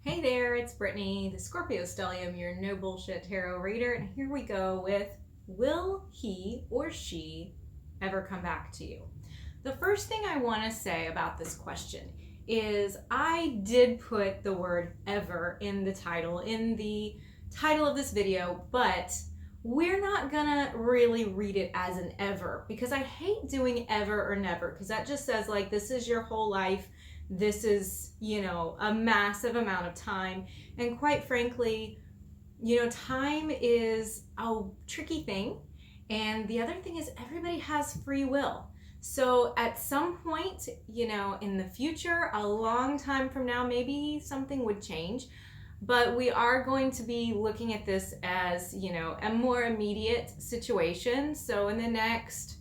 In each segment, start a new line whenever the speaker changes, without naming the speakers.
Hey there, it's Brittany, the Scorpio Stellium, your no bullshit tarot reader, and here we go with will he or she ever come back to you? The first thing I want to say about this question is I did put the word ever in the title of this video, but we're not gonna really read it as an ever because I hate doing ever or never because that just says like this is your whole life. This is, a massive amount of time. And quite frankly, time is a tricky thing. And the other thing is everybody has free will. So at some point, in the future, a long time from now, maybe something would change. But we are going to be looking at this as, a more immediate situation. So in the next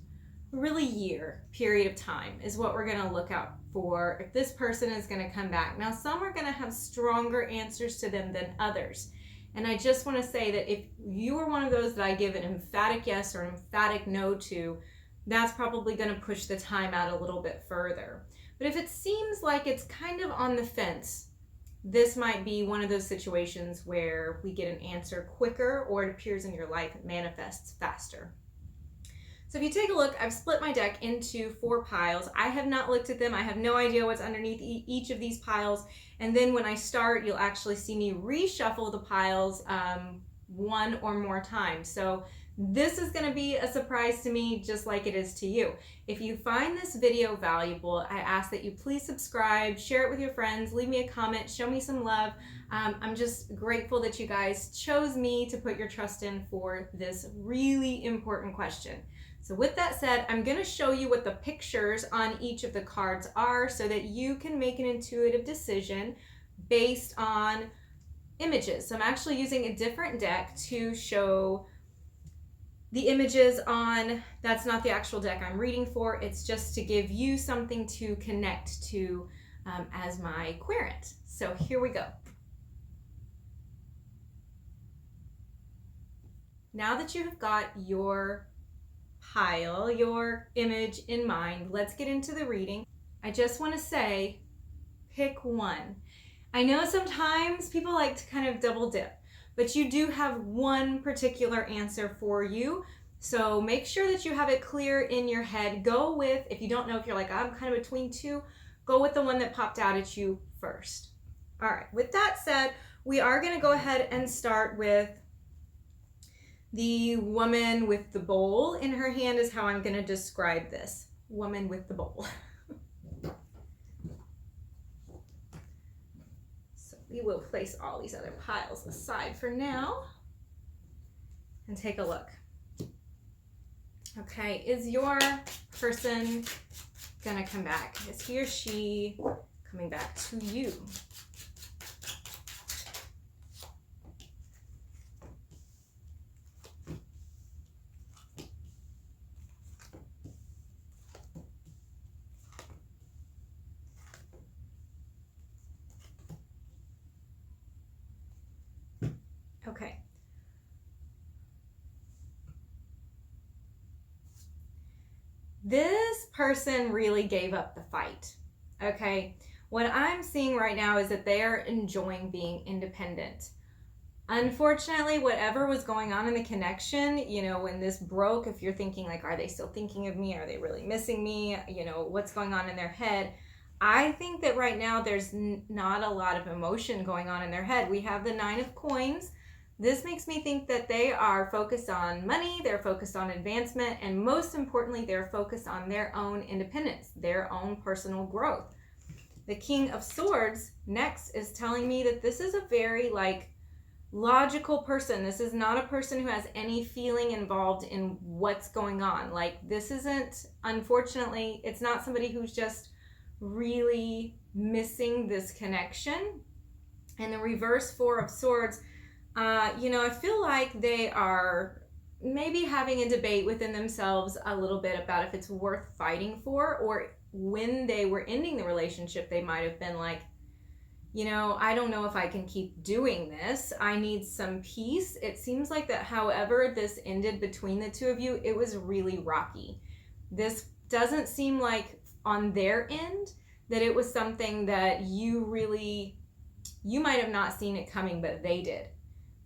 really year period of time is what we're going to look out for if this person is going to come back. Now, some are going to have stronger answers to them than others. And I just want to say that if you are one of those that I give an emphatic yes or an emphatic no to, that's probably going to push the time out a little bit further. But if it seems like it's kind of on the fence, this might be one of those situations where we get an answer quicker or it appears in your life, it manifests faster. So if you take a look, I've split my deck into 4 piles. I have not looked at them. I have no idea what's underneath each of these piles. And then when I start, you'll actually see me reshuffle the piles one or more times. So this is going to be a surprise to me, just like it is to you. If you find this video valuable, I ask that you please subscribe, share it with your friends, leave me a comment, show me some love. I'm just grateful that you guys chose me to put your trust in for this really important question. So with that said, I'm going to show you what the pictures on each of the cards are so that you can make an intuitive decision based on images. So I'm actually using a different deck to show the images on, that's not the actual deck I'm reading for, it's just to give you something to connect to as my querent. So here we go. Now that you have got your pile, your image in mind, let's get into the reading. I just want to say, pick one. I know sometimes people like to kind of double dip, but you do have one particular answer for you. So make sure that you have it clear in your head. Go with, if you don't know, if you're like, I'm kind of between two, go with the one that popped out at you first. All right, with that said, we are going to go ahead and start with the woman with the bowl in her hand is how I'm going to describe this. Woman with the bowl. So we will place all these other piles aside for now and take a look. Okay, is your person going to come back? Is he or she coming back to you? Okay. This person really gave up the fight. Okay. What I'm seeing right now is that they are enjoying being independent. Unfortunately, whatever was going on in the connection, when this broke, if you're thinking like, are they still thinking of me? Are they really missing me? What's going on in their head? I think that right now there's not a lot of emotion going on in their head. We have the 9 of coins. This makes me think that they are focused on money, they're focused on advancement, and most importantly, they're focused on their own independence, their own personal growth. The King of Swords next is telling me that this is a very logical person. This is not a person who has any feeling involved in what's going on. This isn't, unfortunately, it's not somebody who's just really missing this connection. And the reverse 4 of Swords, I feel like they are maybe having a debate within themselves a little bit about if it's worth fighting for, or when they were ending the relationship, they might have been like, I don't know if I can keep doing this. I need some peace. It seems like that however this ended between the two of you, it was really rocky. This doesn't seem like on their end that it was something that you really You might have not seen it coming, but they did.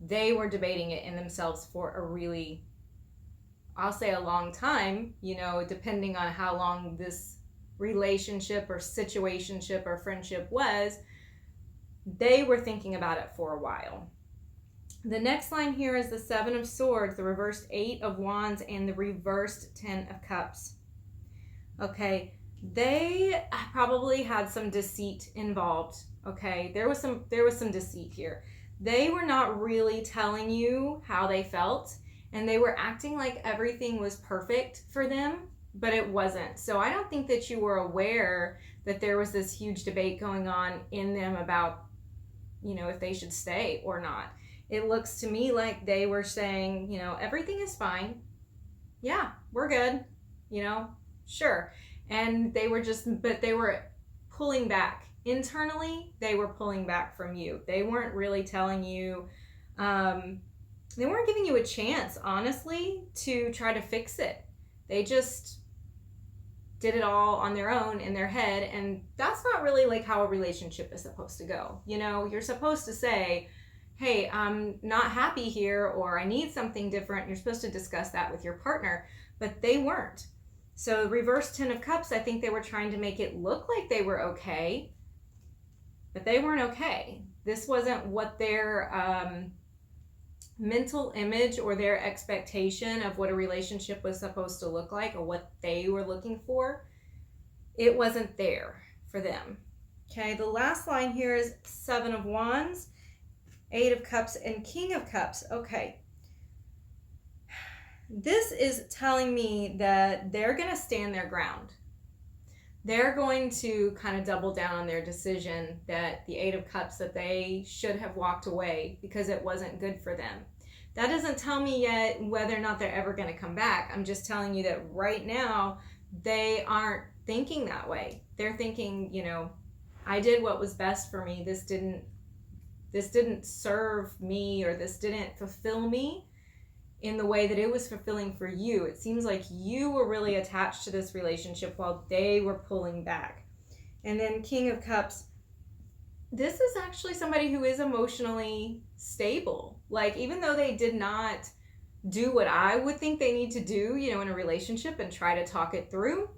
They were debating it in themselves for a really, I'll say a long time, you know, depending on how long this relationship or situationship or friendship was. They were thinking about it for a while. The next line here is the 7 of Swords, the reversed 8 of Wands, and the reversed 10 of Cups. Okay, they probably had some deceit involved. Okay, there was some deceit here. They were not really telling you how they felt, and they were acting like everything was perfect for them, but it wasn't. So I don't think that you were aware that there was this huge debate going on in them about, you know, if they should stay or not. It looks to me like they were saying, you know, everything is fine. Yeah, we're good. You know, sure. And they were but they were pulling back. Internally, they were pulling back from you. They weren't really telling you, they weren't giving you a chance, honestly, to try to fix it. They just did it all on their own in their head. And that's not really like how a relationship is supposed to go. You know, you're supposed to say, hey, I'm not happy here, or I need something different. You're supposed to discuss that with your partner, but they weren't. So reverse 10 of Cups, I think they were trying to make it look like they were okay, but they weren't okay. This wasn't what their mental image or their expectation of what a relationship was supposed to look like, or what they were looking for. It wasn't there for them. Okay, the last line here is 7 of Wands, 8 of Cups, and King of Cups. Okay. This is telling me that they're going to stand their ground. They're going to kind of double down on their decision that the 8 of Cups, that they should have walked away because it wasn't good for them. That doesn't tell me yet whether or not they're ever going to come back. I'm just telling you that right now they aren't thinking that way. They're thinking, you know, I did what was best for me. This didn't serve me, or this didn't fulfill me in the way that it was fulfilling for you. It seems like you were really attached to this relationship while they were pulling back. And then King of Cups, this is actually somebody who is emotionally stable. Like, even though they did not do what I would think they need to do, you know, in a relationship and try to talk it through,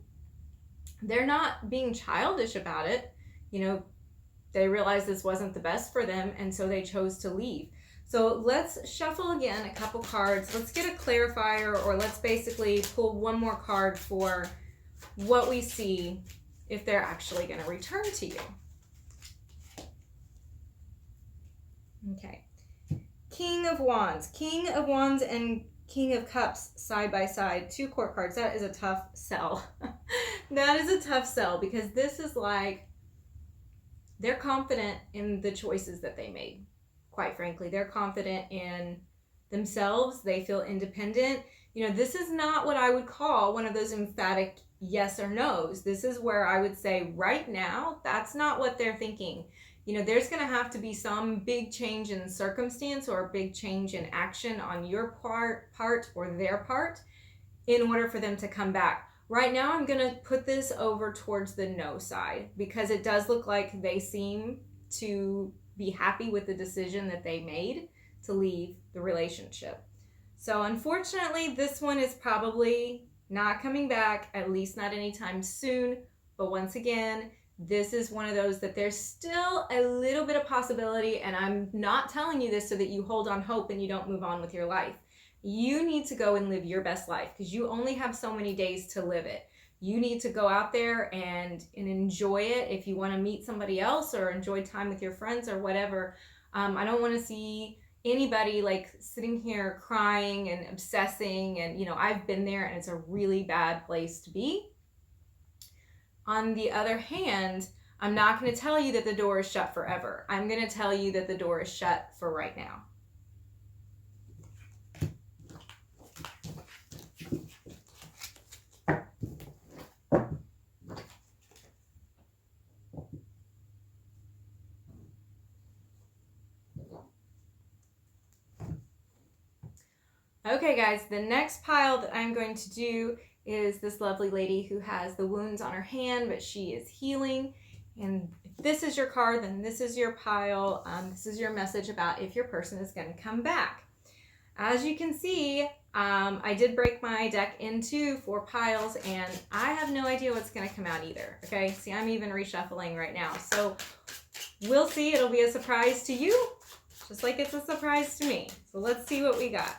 they're not being childish about it. You know, they realized this wasn't the best for them, and so they chose to leave. So let's shuffle again a couple cards. Let's get a clarifier, or let's basically pull one more card for what we see if they're actually going to return to you. Okay. King of Wands. King of Wands and King of Cups side by side. 2 court cards. That is a tough sell. That is a tough sell, because this is like, they're confident in the choices that they made. Quite frankly, they're confident in themselves. They feel independent. You know, this is not what I would call one of those emphatic yes or no's. This is where I would say right now, that's not what they're thinking. You know, there's going to have to be some big change in circumstance or a big change in action on your part or their part in order for them to come back. Right now, I'm going to put this over towards the no side, because it does look like they seem to be happy with the decision that they made to leave the relationship. So unfortunately, this one is probably not coming back, at least not anytime soon. But once again, this is one of those that there's still a little bit of possibility, and I'm not telling you this so that you hold on hope and you don't move on with your life. You need to go and live your best life, because you only have so many days to live it. You need to go out there and enjoy it. If you want to meet somebody else or enjoy time with your friends or whatever, I don't want to see anybody like sitting here crying and obsessing. And, you know, I've been there, and it's a really bad place to be. On the other hand, I'm not going to tell you that the door is shut forever. I'm going to tell you that the door is shut for right now. Okay, guys, the next pile that I'm going to do is this lovely lady who has the wounds on her hand, but she is healing. And if this is your card, then this is your pile. This is your message about if your person is going to come back. As you can see, I did break my deck into 4 piles, and I have no idea what's going to come out either. Okay, see, I'm even reshuffling right now. So we'll see. It'll be a surprise to you, just like it's a surprise to me. So let's see what we got.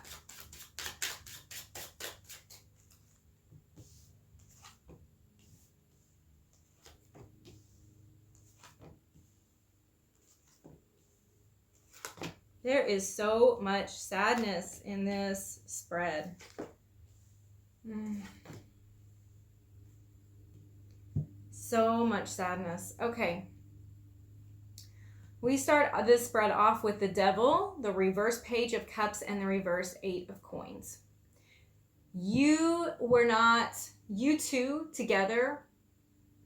There is so much sadness in this spread. So much sadness. Okay. We start this spread off with the Devil, the reverse Page of Cups, and the reverse 8 of Coins. You two together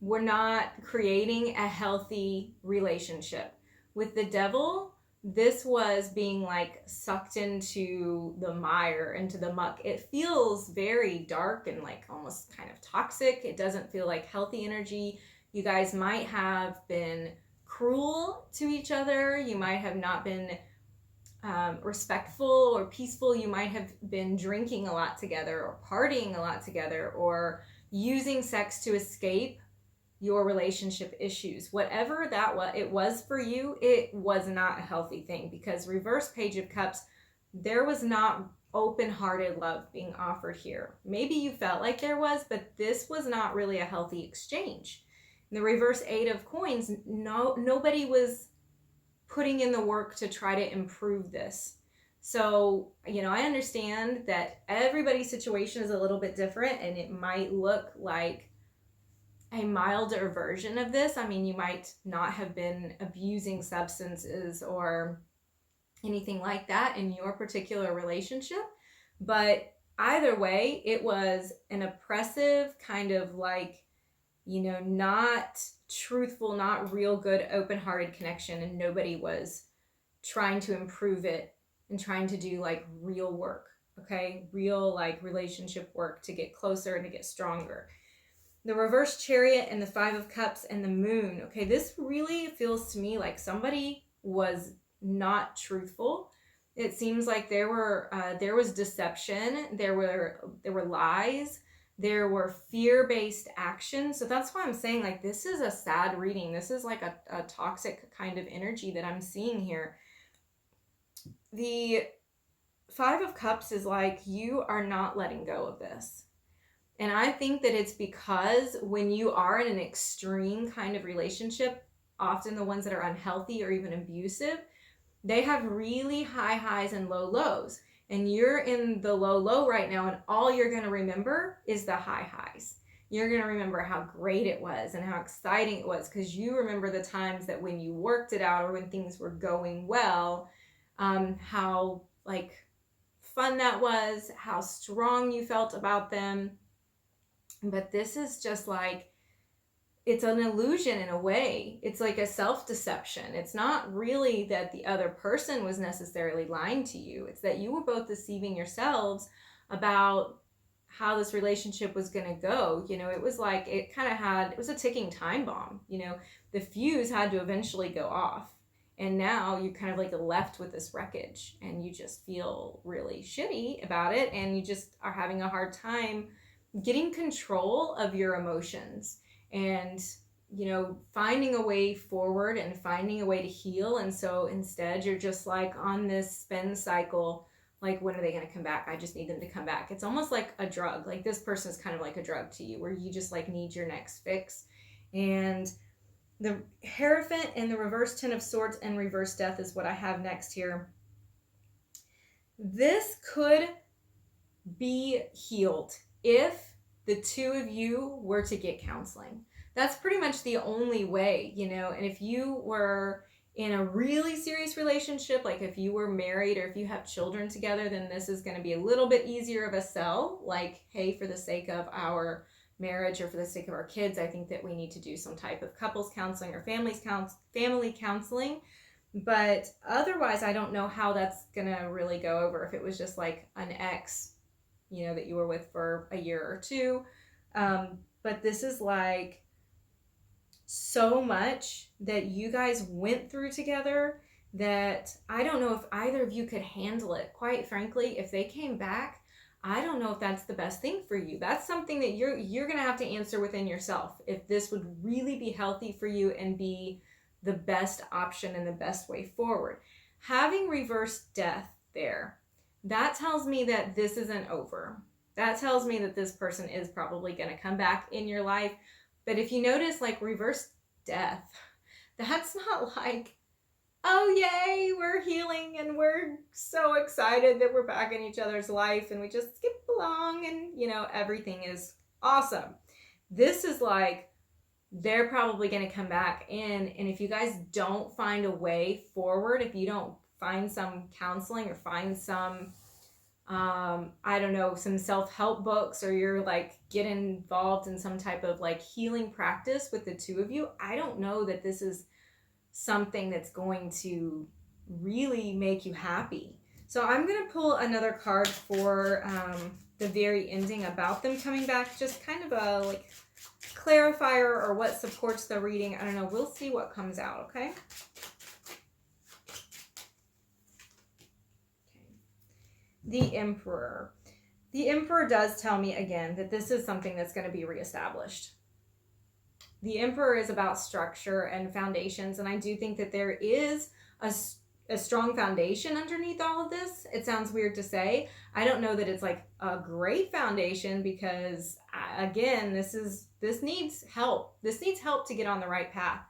were not creating a healthy relationship. With the Devil, this was being like sucked into the mire, into the muck. It feels very dark and like almost kind of toxic. It doesn't feel like healthy energy. You guys might have been cruel to each other. You might have not been respectful or peaceful. You might have been drinking a lot together or partying a lot together or using sex to escape your relationship issues. Whatever it was for you, it was not a healthy thing, because reverse Page of Cups, there was not open-hearted love being offered here. Maybe you felt like there was, but this was not really a healthy exchange. In the reverse 8 of Coins, nobody was putting in the work to try to improve this. So, I understand that everybody's situation is a little bit different, and it might look like a milder version of this. I mean, you might not have been abusing substances or anything like that in your particular relationship, but either way, it was an oppressive kind of like, not truthful, not real good, open-hearted connection, and nobody was trying to improve it and trying to do like real work, okay? Real like relationship work to get closer and to get stronger. The reverse Chariot and the 5 of Cups and the Moon. Okay, this really feels to me like somebody was not truthful. It seems like there was deception, there were lies, there were fear-based actions. So that's why I'm saying like this is a sad reading. This is like a toxic kind of energy that I'm seeing here. The 5 of Cups is like you are not letting go of this. And I think that it's because when you are in an extreme kind of relationship, often the ones that are unhealthy or even abusive, they have really high highs and low lows. And you're in the low low right now, and all you're going to remember is the high highs. You're going to remember how great it was and how exciting it was, because you remember the times that when you worked it out or when things were going well, how like fun that was, how strong you felt about them. But this is just like, it's an illusion in a way. It's like a self-deception. It's not really that the other person was necessarily lying to you. It's that you were both deceiving yourselves about how this relationship was going to go. It was like, it was a ticking time bomb. The fuse had to eventually go off. And now you're kind of like left with this wreckage, and you just feel really shitty about it. And you just are having a hard time getting control of your emotions and, finding a way forward and finding a way to heal. And so instead you're just like on this spin cycle, like, when are they going to come back? I just need them to come back. It's almost like a drug. Like this person is kind of like a drug to you, where you just like need your next fix. And the Hierophant and the reverse 10 of Swords and reverse Death is what I have next here. This could be healed if the two of you were to get counseling. That's pretty much the only way, and if you were in a really serious relationship, like if you were married or if you have children together, then this is going to be a little bit easier of a sell. Like, hey, for the sake of our marriage or for the sake of our kids, I think that we need to do some type of couples counseling or family counseling. But otherwise, I don't know how that's going to really go over if it was just like an ex, that you were with for a year or two. But this is like so much that you guys went through together that I don't know if either of you could handle it. Quite frankly, if they came back, I don't know if that's the best thing for you. That's something that you're going to have to answer within yourself, if this would really be healthy for you and be the best option and the best way forward. Having reverse death there, that tells me that this isn't over. That tells me that this person is probably going to come back in your life. But if you notice, like, reverse death, that's not like, oh yay, we're healing and we're so excited that we're back in each other's life and we just skip along and, you know, everything is awesome. This is like, they're probably going to come back in, and if you guys don't find a way forward, if you don't find some counseling or find some I don't know, some self-help books, or you're like get involved in some type of like healing practice with the two of you, I don't know that this is something that's going to really make you happy. So I'm going to pull another card for the very ending about them coming back, just kind of a like clarifier or what supports the reading. I don't know. We'll see what comes out, okay? The Emperor. The Emperor does tell me again that this is something that's going to be reestablished. The Emperor is about structure and foundations, and I do think that there is a strong foundation underneath all of this. It sounds weird to say. I don't know that it's like a great foundation because, again, this needs help. This needs help to get on the right path.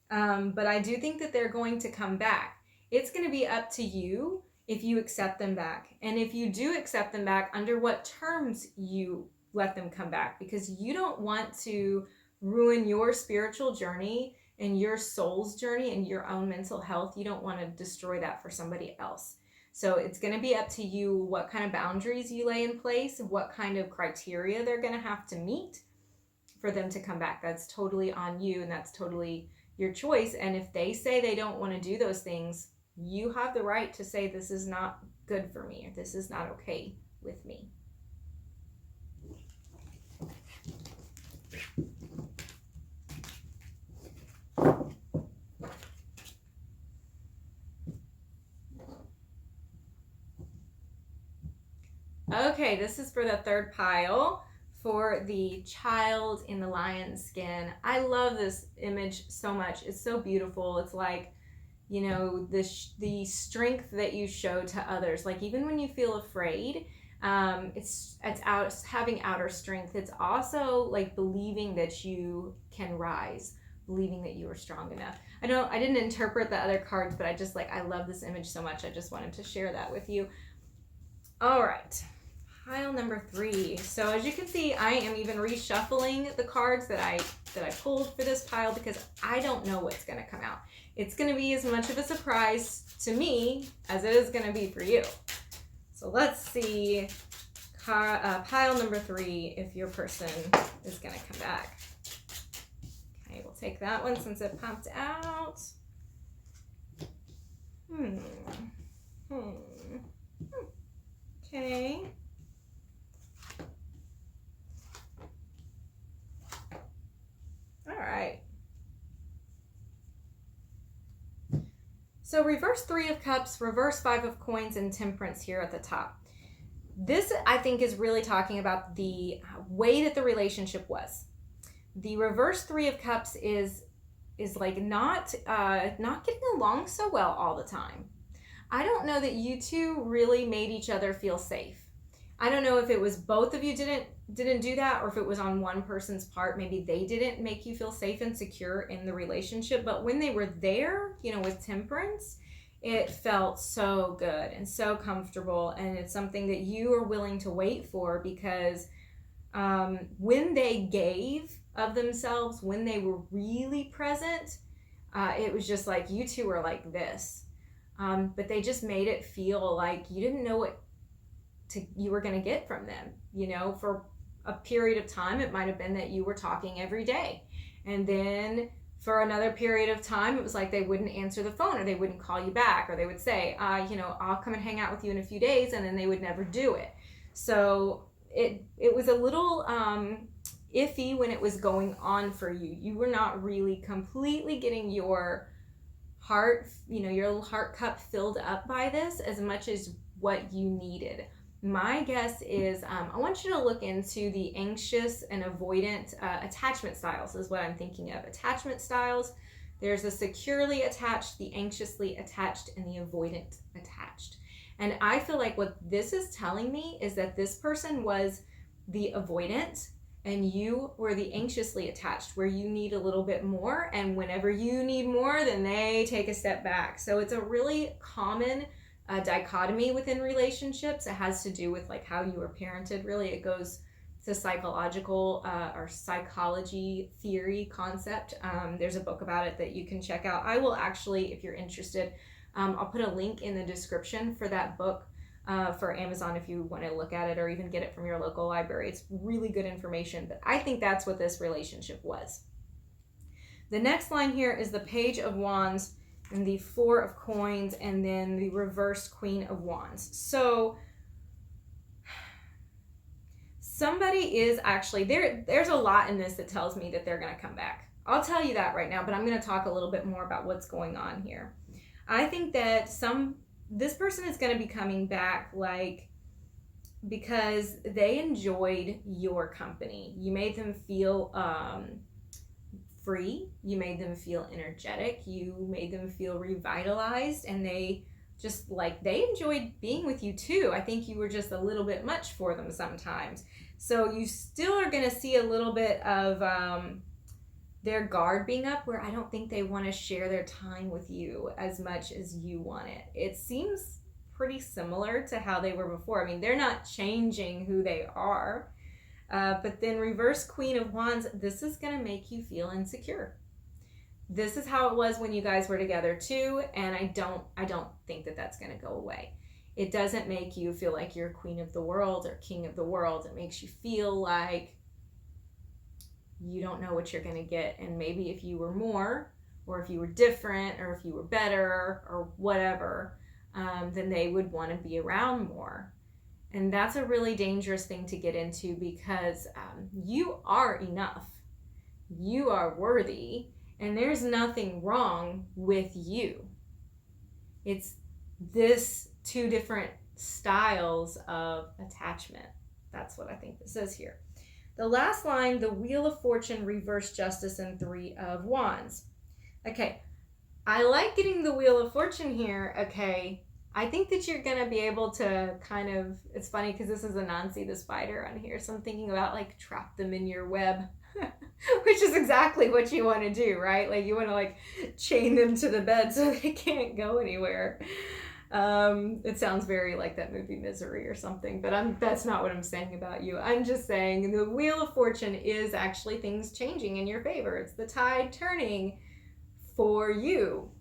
But I do think that they're going to come back. It's going to be up to you if you accept them back. And if you do accept them back, under what terms you let them come back, because you don't want to ruin your spiritual journey and your soul's journey and your own mental health. You don't want to destroy that for somebody else. So it's going to be up to you what kind of boundaries you lay in place, what kind of criteria they're going to have to meet for them to come back. That's totally on you, and that's totally your choice. And if they say they don't want to do those things, you have the right to say, this is not good for me, or this is not okay with me. Okay, this is for the third pile, for the child in the lion's skin. I love this image so much. It's so beautiful. It's like, you know, the strength that you show to others. Like, even when you feel afraid, it's having outer strength. It's also like believing that you can rise, believing that you are strong enough. I didn't interpret the other cards, but I love this image so much. I just wanted to share that with you. All right. Pile number 3. So as you can see, I am even reshuffling the cards that I pulled for this pile because I don't know what's going to come out. It's going to be as much of a surprise to me as it is going to be for you. So let's see pile number 3 if your person is going to come back. Okay, we'll take that one since it popped out. Okay. All right. So reverse 3 of Cups, reverse 5 of Coins, and Temperance here at the top. This, I think, is really talking about the way that the relationship was. The reverse 3 of Cups is like not getting along so well all the time. I don't know that you two really made each other feel safe. I don't know if it was both of you didn't do that, or if it was on one person's part. Maybe they didn't make you feel safe and secure in the relationship. But when they were there, you know, with Temperance, it felt so good and so comfortable. And it's something that you are willing to wait for, because when they gave of themselves, when they were really present, it was just like you two were like this. But they just made it feel like you didn't know what you were going to get from them. You know, for a period of time, it might have been that you were talking every day. And then for another period of time, it was like they wouldn't answer the phone, or they wouldn't call you back, or they would say, you know, I'll come and hang out with you in a few days, and then they would never do it. So it was a little iffy when it was going on for you. You were not really completely getting your heart, your heart cup filled up by this as much as what you needed. My guess is I want you to look into the anxious and avoidant attachment styles is what I'm thinking of. Attachment styles, there's the securely attached, the anxiously attached, and the avoidant attached. And I feel like what this is telling me is that this person was the avoidant and you were the anxiously attached, where you need a little bit more, and whenever you need more, then they take a step back. So it's a really common dichotomy within relationships. It has to do with like how you were parented. Really, it goes to psychological or psychology theory concept. There's a book about it that you can check out. I will actually, if you're interested, I'll put a link in the description for that book for Amazon if you want to look at it or even get it from your local library. It's really good information, but I think that's what this relationship was. The next line here is the Page of Wands and the Four of Coins and then the reversed Queen of Wands. So somebody is actually, there's a lot in this that tells me that they're going to come back. I'll tell you that right now, but I'm going to talk a little bit more about what's going on here. I think that this person is going to be coming back because they enjoyed your company. You made them feel free. You made them feel energetic. You made them feel revitalized, and they enjoyed being with you too. I think you were just a little bit much for them sometimes. So you still are going to see a little bit of their guard being up, where I don't think they want to share their time with you as much as you want it. It seems pretty similar to how they were before. I mean, they're not changing who they are. But then reverse Queen of Wands, this is going to make you feel insecure. This is how it was when you guys were together too, and I don't think that that's going to go away. It doesn't make you feel like you're queen of the world or king of the world. It makes you feel like you don't know what you're going to get, and maybe if you were more, or if you were different, or if you were better, or whatever, then they would want to be around more. And that's a really dangerous thing to get into, because you are enough. You are worthy, and there's nothing wrong with you. It's this two different styles of attachment. That's what I think this is here. The last line, the Wheel of Fortune, reverse Justice, and Three of Wands. Okay, I like getting the Wheel of Fortune here. Okay, I think that you're going to be able to kind of, it's funny because this is Anansi the spider on here, so I'm thinking about like trap them in your web, which is exactly what you want to do, right? Like you want to like chain them to the bed so they can't go anywhere. It sounds very like that movie Misery or something, but that's not what I'm saying about you. I'm just saying the Wheel of Fortune is actually things changing in your favor. It's the tide turning for you.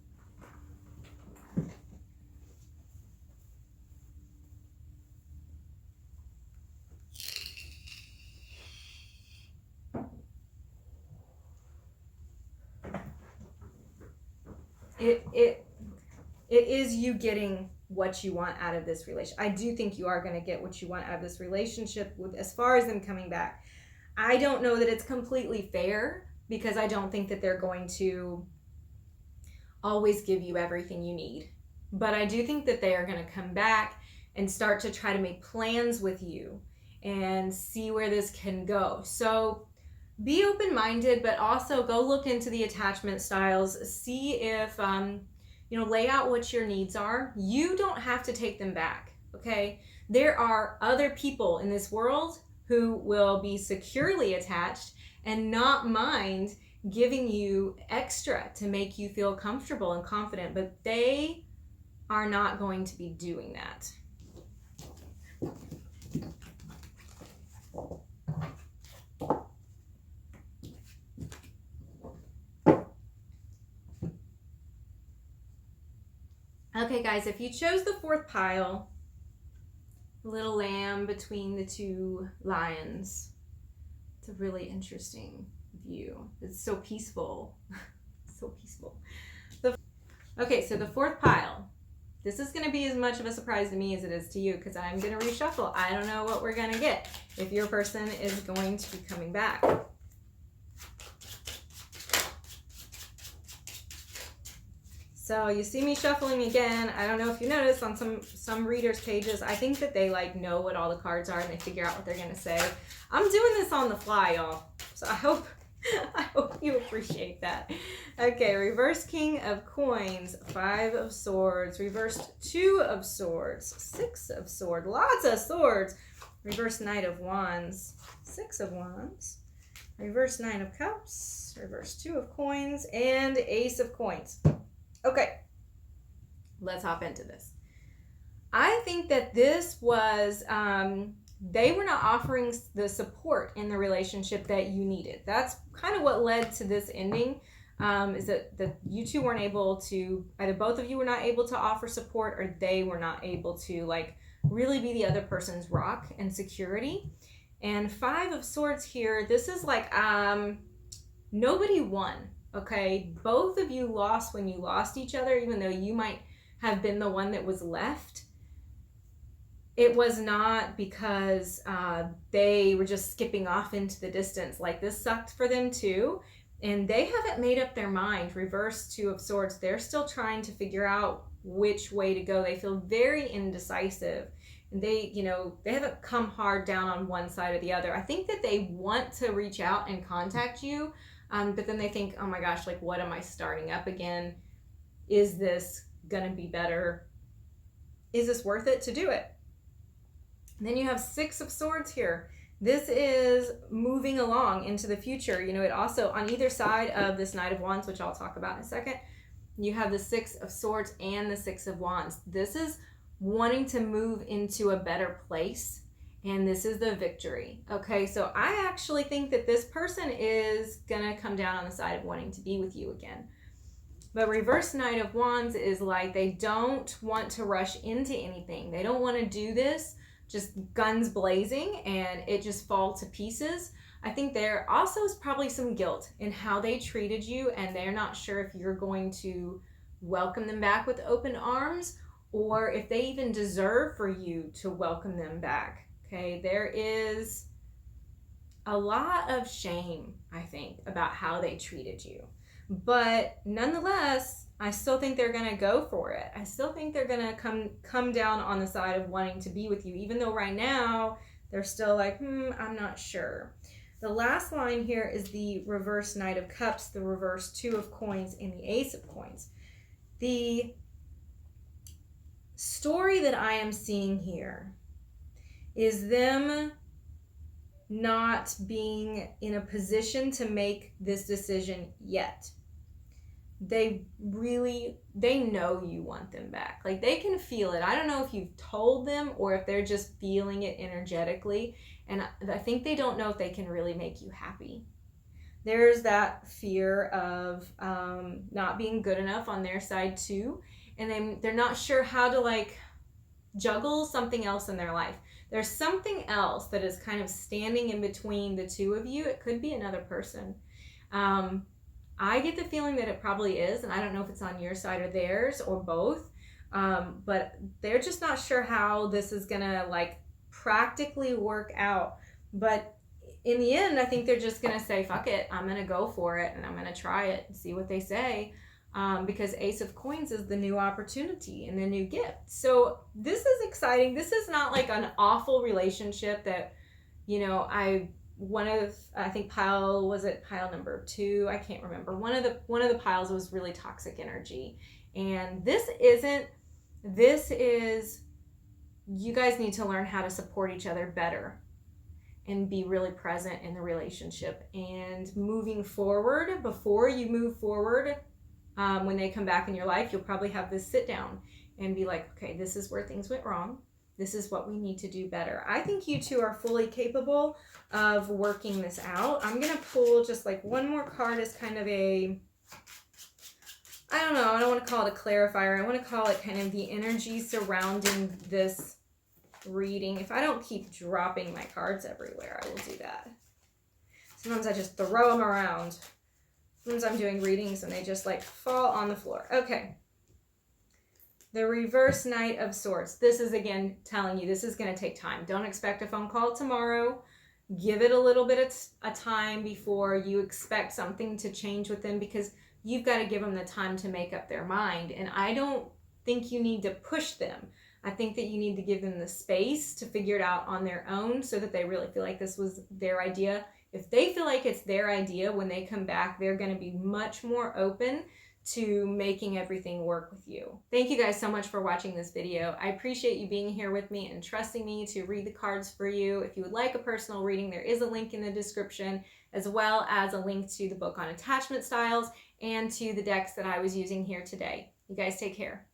It is you getting what you want out of this relationship. I do think you are going to get what you want out of this relationship as far as them coming back. I don't know that it's completely fair, because I don't think that they're going to always give you everything you need. But I do think that they are going to come back and start to try to make plans with you and see where this can go. So be open-minded, but also go look into the attachment styles. See if, lay out what your needs are. You don't have to take them back, okay? There are other people in this world who will be securely attached and not mind giving you extra to make you feel comfortable and confident, but they are not going to be doing that. Okay, guys, if you chose the fourth pile, little lamb between the two lions, it's a really interesting view. It's so peaceful. So peaceful. Okay, so the fourth pile, This is going to be as much of a surprise to me as it is to you, because I'm going to reshuffle. I don't know what we're going to get, if your person is going to be coming back. So you see me shuffling again. I don't know if you noticed on some readers' pages, I think that they like know what all the cards are and they figure out what they're going to say. I'm doing this on the fly, y'all. So I hope you appreciate that. Okay, reverse King of Coins, 5 of Swords, reversed 2 of Swords, 6 of Swords, lots of swords, reverse Knight of Wands, 6 of Wands, reverse 9 of Cups, reverse 2 of Coins, and Ace of Coins. Okay, let's hop into this. I think that this was, they were not offering the support in the relationship that you needed. That's kind of what led to this ending, is that you two weren't able to, either both of you were not able to offer support, or they were not able to like really be the other person's rock and security. And 5 of Swords here, this is like, nobody won. Okay, both of you lost when you lost each other, even though you might have been the one that was left. It was not because they were just skipping off into the distance. Like, this sucked for them too, and they haven't made up their mind. Reverse 2 of Swords, they're still trying to figure out which way to go. They feel very indecisive, and they haven't come hard down on one side or the other. I think that they want to reach out and contact you, but then they think, oh my gosh, like, what am I starting up again? Is this gonna be better? Is this worth it to do it? And then you have 6 of Swords here. This is moving along into the future. You know, it also, on either side of this Knight of Wands, which I'll talk about in a second, you have the 6 of Swords and the 6 of Wands. This is wanting to move into a better place, and this is the victory. Okay, so I actually think that this person is gonna come down on the side of wanting to be with you again. But reverse Knight of Wands is like, they don't want to rush into anything. They don't want to do this just guns blazing and it just fall to pieces. I think there also is probably some guilt in how they treated you, and they're not sure if you're going to welcome them back with open arms, or if they even deserve for you to welcome them back. Okay, there is a lot of shame, I think, about how they treated you. But nonetheless, I still think they're going to go for it. I still think they're going to come down on the side of wanting to be with you, even though right now they're still like, I'm not sure. The last line here is the reverse Knight of Cups, the reverse 2 of Coins, and the Ace of Coins. The story that I am seeing here is them not being in a position to make this decision yet. They know you want them back. Like, they can feel it. I don't know if you've told them or if they're just feeling it energetically. And I think they don't know if they can really make you happy. There's that fear of not being good enough on their side too. And they're not sure how to like juggle something else in their life. There's something else that is kind of standing in between the two of you. It could be another person. I get the feeling that it probably is, and I don't know if it's on your side or theirs or both, but they're just not sure how this is gonna like practically work out. But in the end, I think they're just gonna say, fuck it, I'm gonna go for it, and I'm gonna try it and see what they say, because Ace of Coins is the new opportunity and the new gift. So this is exciting. This is not like an awful relationship that, you know, I think pile number 2, I can't remember, one of the piles was really toxic energy, and this is you guys need to learn how to support each other better and be really present in the relationship. And moving forward, before you move forward, when they come back in your life, you'll probably have this sit down and be like, okay, this is where things went wrong. This is what we need to do better. I think you two are fully capable of working this out. I'm going to pull just like one more card as kind of a, I don't know, I don't want to call it a clarifier. I want to call it kind of the energy surrounding this reading. If I don't keep dropping my cards everywhere, I will do that. Sometimes I just throw them around. Sometimes I'm doing readings and they just like fall on the floor. Okay. The reverse Knight of Swords. This is, again, telling you this is going to take time. Don't expect a phone call tomorrow. Give it a little bit of time before you expect something to change with them, because you've got to give them the time to make up their mind. And I don't think you need to push them. I think that you need to give them the space to figure it out on their own so that they really feel like this was their idea. If they feel like it's their idea, when they come back, they're going to be much more open to making everything work with you. Thank you guys so much for watching this video. I appreciate you being here with me and trusting me to read the cards for you. If you would like a personal reading, there is a link in the description, as well as a link to the book on attachment styles and to the decks that I was using here today. You guys take care.